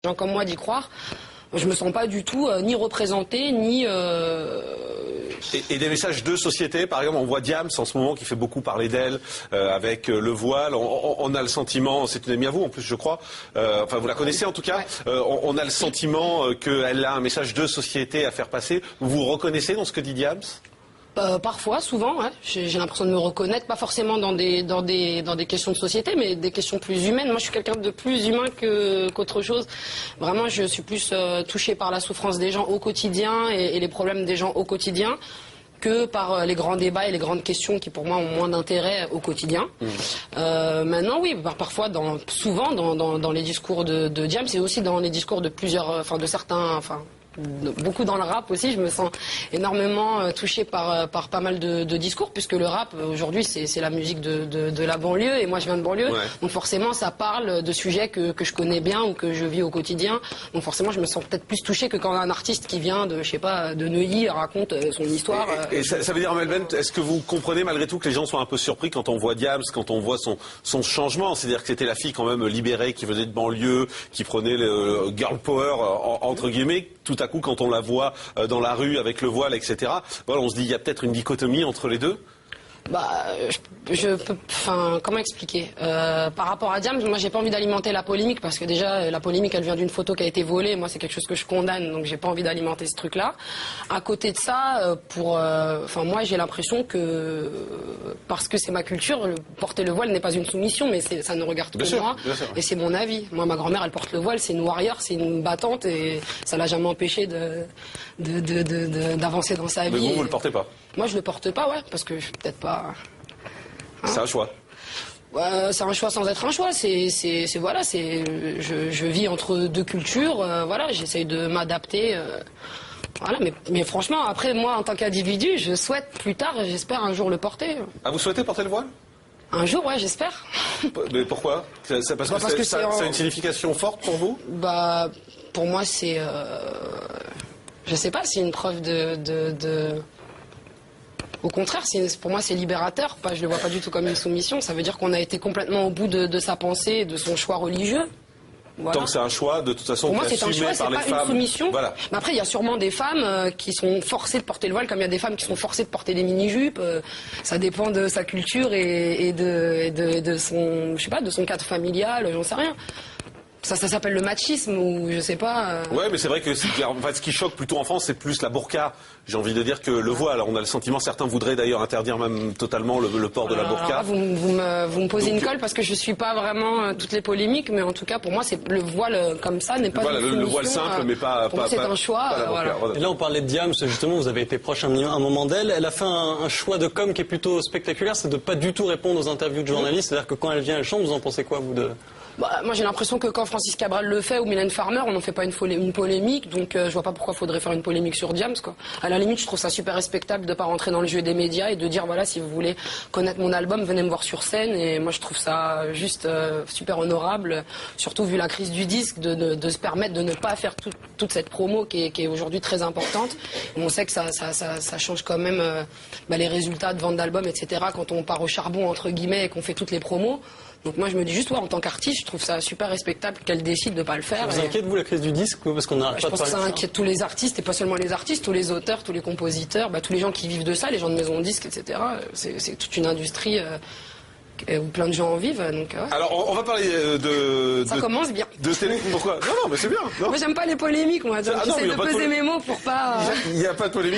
gens comme moi d'y croire. Je me sens pas du tout ni représentée, ni... Et des messages de société, par exemple, on voit Diams en ce moment qui fait beaucoup parler d'elle avec le voile. On a le sentiment, c'est une amie à vous en plus, je crois. Enfin, vous la connaissez en tout cas. Ouais. On a le sentiment qu'elle a un message de société à faire passer. Vous vous reconnaissez dans ce que dit Diams ? Parfois, souvent, ouais. J'ai l'impression de me reconnaître, pas forcément dans des questions de société, mais des questions plus humaines. Moi, je suis quelqu'un de plus humain qu'autre chose. Vraiment, je suis plus touchée par la souffrance des gens au quotidien et les problèmes des gens au quotidien que par les grands débats et les grandes questions qui, pour moi, ont moins d'intérêt au quotidien. Maintenant, oui, parfois, souvent dans les discours de Diams, et aussi dans les discours de beaucoup dans le rap aussi, je me sens énormément touchée par pas mal de discours, puisque le rap aujourd'hui c'est la musique de la banlieue, et moi je viens de banlieue, ouais. Donc forcément ça parle de sujets que je connais bien ou que je vis au quotidien, donc forcément je me sens peut-être plus touchée que quand un artiste qui vient de, je sais pas, de Neuilly raconte son histoire. Et ça veut dire, Amel Bent, est-ce que vous comprenez malgré tout que les gens sont un peu surpris quand on voit Diams, quand on voit son changement, c'est-à-dire que c'était la fille quand même libérée qui venait de banlieue, qui prenait le girl power entre guillemets, tout à coup quand on la voit dans la rue avec le voile, etc. Voilà, on se dit il y a peut-être une dichotomie entre les deux. Comment expliquer par rapport à Diams, moi j'ai pas envie d'alimenter la polémique, parce que déjà la polémique elle vient d'une photo qui a été volée. Moi c'est quelque chose que je condamne, donc j'ai pas envie d'alimenter ce truc-là. À côté de ça, moi j'ai l'impression que parce que c'est ma culture, porter le voile n'est pas une soumission, mais ça ne regarde que moi, et c'est mon avis. Moi ma grand-mère elle porte le voile, c'est une warrior, c'est une battante, et ça l'a jamais empêché d'avancer dans sa vie. Mais vous le portez pas? Moi je le porte pas, ouais, parce que je suis peut-être pas. C'est un choix. C'est un choix sans être un choix. Je vis entre deux cultures. Voilà, j'essaye de m'adapter. Voilà, mais franchement, après moi, en tant qu'individu, je souhaite plus tard, j'espère un jour le porter. Ah, vous souhaitez porter le voile? Un jour, ouais, j'espère. Mais pourquoi? Parce que ça a une signification forte pour vous? Pour moi, c'est, je sais pas, c'est une preuve Au contraire, pour moi, c'est libérateur. Je le vois pas du tout comme une soumission. Ça veut dire qu'on a été complètement au bout de sa pensée, de son choix religieux. Voilà. Tant que c'est un choix, de toute façon, pour moi, c'est un choix, c'est pas une soumission. Voilà. Mais après, il y a sûrement des femmes qui sont forcées de porter le voile, comme il y a des femmes qui sont forcées de porter des mini-jupes. Ça dépend de sa culture et de son, je sais pas, de son cadre familial, j'en sais rien. Ça s'appelle le machisme, ou je sais pas. Ouais, mais c'est vrai que ce qui choque plutôt en France, c'est plus la burqa. J'ai envie de dire que le voile. On a le sentiment, certains voudraient d'ailleurs interdire même totalement le port de la burqa. Alors là, vous me posez une colle, parce que je suis pas vraiment toutes les polémiques, mais en tout cas pour moi, c'est le voile comme ça n'est pas une soumission. Le voile simple, mais pas. Pour moi, c'est un choix. Voilà. Et là, on parlait de Diams. Justement, vous avez été proche un moment d'elle. Elle a fait un choix de com qui est plutôt spectaculaire, c'est de pas du tout répondre aux interviews de journalistes. C'est-à-dire que quand elle vient, elle chante. Vous en pensez quoi, vous de... Moi j'ai l'impression que quand Francis Cabrel le fait ou Mylène Farmer, on n'en fait pas une polémique, donc je vois pas pourquoi faudrait faire une polémique sur Diams, quoi. À la limite, je trouve ça super respectable de pas rentrer dans le jeu des médias et de dire voilà, si vous voulez connaître mon album, venez me voir sur scène, et moi je trouve ça juste super honorable, surtout vu la crise du disque, de se permettre de ne pas faire toute cette promo qui est aujourd'hui très importante. On sait que ça change quand même les résultats de vente d'albums, etc. quand on part au charbon entre guillemets et qu'on fait toutes les promos. Donc moi je me dis juste, en tant qu'artiste, je trouve ça super respectable qu'elle décide de pas le faire. Vous inquiète, vous, la crise du disque? Parce qu'on n'arrête pas de parler de ça. Je pense que ça inquiète tous les artistes, et pas seulement les artistes, tous les auteurs, tous les compositeurs, tous les gens qui vivent de ça, les gens de maison de disques, etc. C'est toute une industrie où plein de gens en vivent. Donc, ouais. Alors on va parler Ça commence bien. De télé. Pourquoi? Non, mais c'est bien. Non. Moi j'aime pas les polémiques, moi. J'essaie de peser mes mots pour pas... Il n'y a pas de polémique.